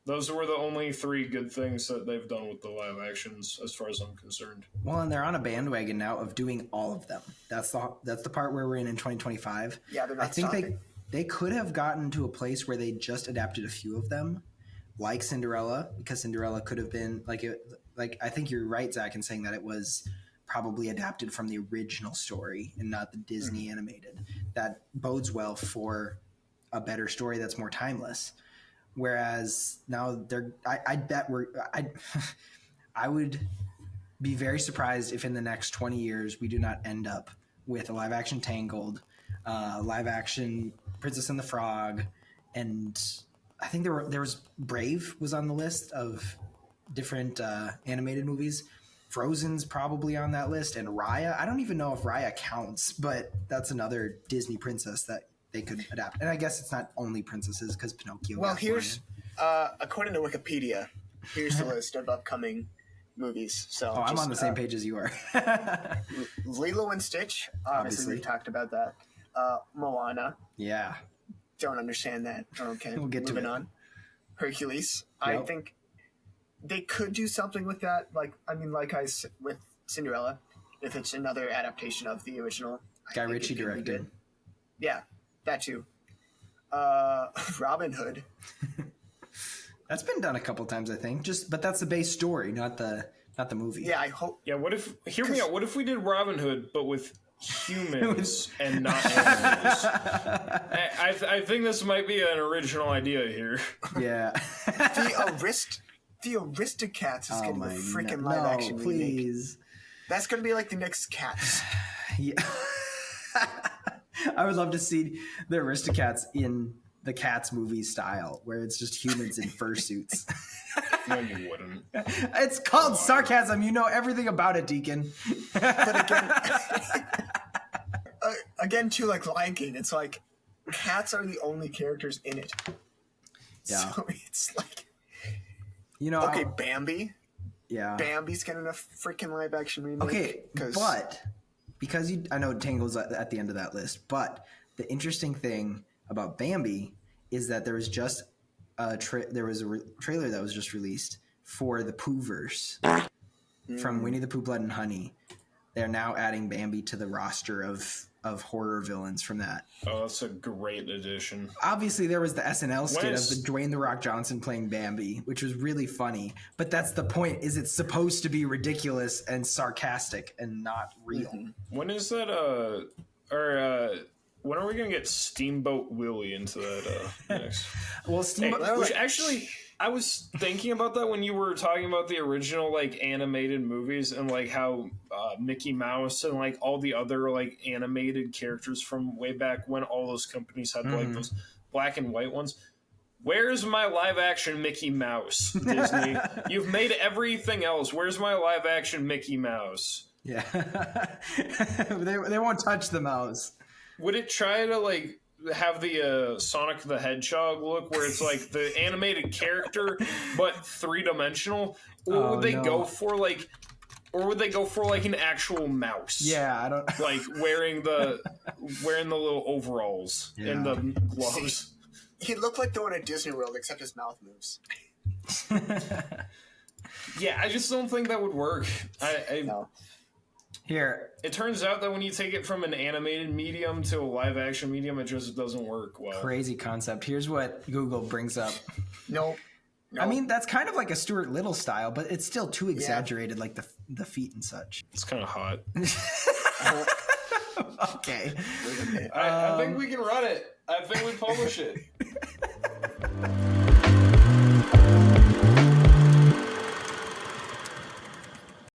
Those were the only three good things that they've done with the live actions, as far as I'm concerned. Well, and they're on a bandwagon now of doing all of them. That's the part where we're in 2025. Yeah, they're not I think stopping. they could have gotten to a place where they just adapted a few of them, like Cinderella, because Cinderella could have been like I think you're right, Zach, in saying that it was probably adapted from the original story and not the Disney animated. That bodes well for a better story that's more timeless. Whereas now I bet I would be very surprised if in the next 20 years we do not end up with a live action Tangled, live action Princess and the Frog, and I think there was Brave was on the list of different animated movies. Frozen's probably on that list, and Raya. I don't even know if Raya counts, but that's another Disney princess that they could adapt. And I guess it's not only princesses because Pinocchio. Well, here's according to Wikipedia, here's the list of upcoming movies. So I'm on the same page as you are. Lilo and Stitch. Obviously, we've talked about that. Moana. Yeah. Don't understand that. Okay, we'll get moving to it. on. Hercules. Yep. I think they could do something with that. Like I said with Cinderella, if it's another adaptation of the original. Guy Ritchie directed. Yeah, that too. Robin Hood. That's been done a couple times, I think. But that's the base story, not the movie. Yeah, I hope. Yeah, hear me out. What if we did Robin Hood, but with humans and not animals? I think this might be an original idea here. Yeah. The Aristocats is getting a freaking live action please. remake. That's going to be like the next Cats. Yeah. I would love to see the Aristocats in the Cats movie style, where it's just humans in fursuits. No, you wouldn't. It's called sarcasm. You know everything about it, Deacon. But again, too, like Lion King, it's like cats are the only characters in it. Yeah. So it's like, okay, Bambi. Yeah. Bambi's getting a freaking live action remake. Okay, but because I know Tangle's at the end of that list, but the interesting thing about Bambi is that there was just a trailer that was just released for the Poohverse from Winnie the Pooh, Blood and Honey. They're now adding Bambi to the roster of horror villains from that. Oh, that's a great addition. Obviously, there was the SNL skit of Dwayne "The Rock" Johnson playing Bambi, which was really funny. But that's the point: is it's supposed to be ridiculous and sarcastic and not real. Mm-hmm. When is that? When are we gonna get Steamboat Willie into that next? Well, Steamboat. Which actually, I was thinking about that when you were talking about the original like animated movies and like how Mickey Mouse and like all the other like animated characters from way back when all those companies had like those black and white ones. Where's my live action Mickey Mouse, Disney? You've made everything else. Where's my live action Mickey Mouse? Yeah, they won't touch the mouse. Would it try to like have the Sonic the Hedgehog look where it's like the animated character but 3-dimensional, or would they go for like an actual mouse? Yeah, I don't like wearing the little overalls and the gloves. He looked like the one at Disney World, except his mouth moves. Yeah, I just don't think that would work. No. Here, it turns out that when you take it from an animated medium to a live action medium, it just doesn't work well. Crazy concept. Here's what Google brings up. No. I mean, that's kind of like a Stuart Little style, but it's still too exaggerated, like the feet and such. It's kind of hot. Okay. I think we can run it. I think we publish it.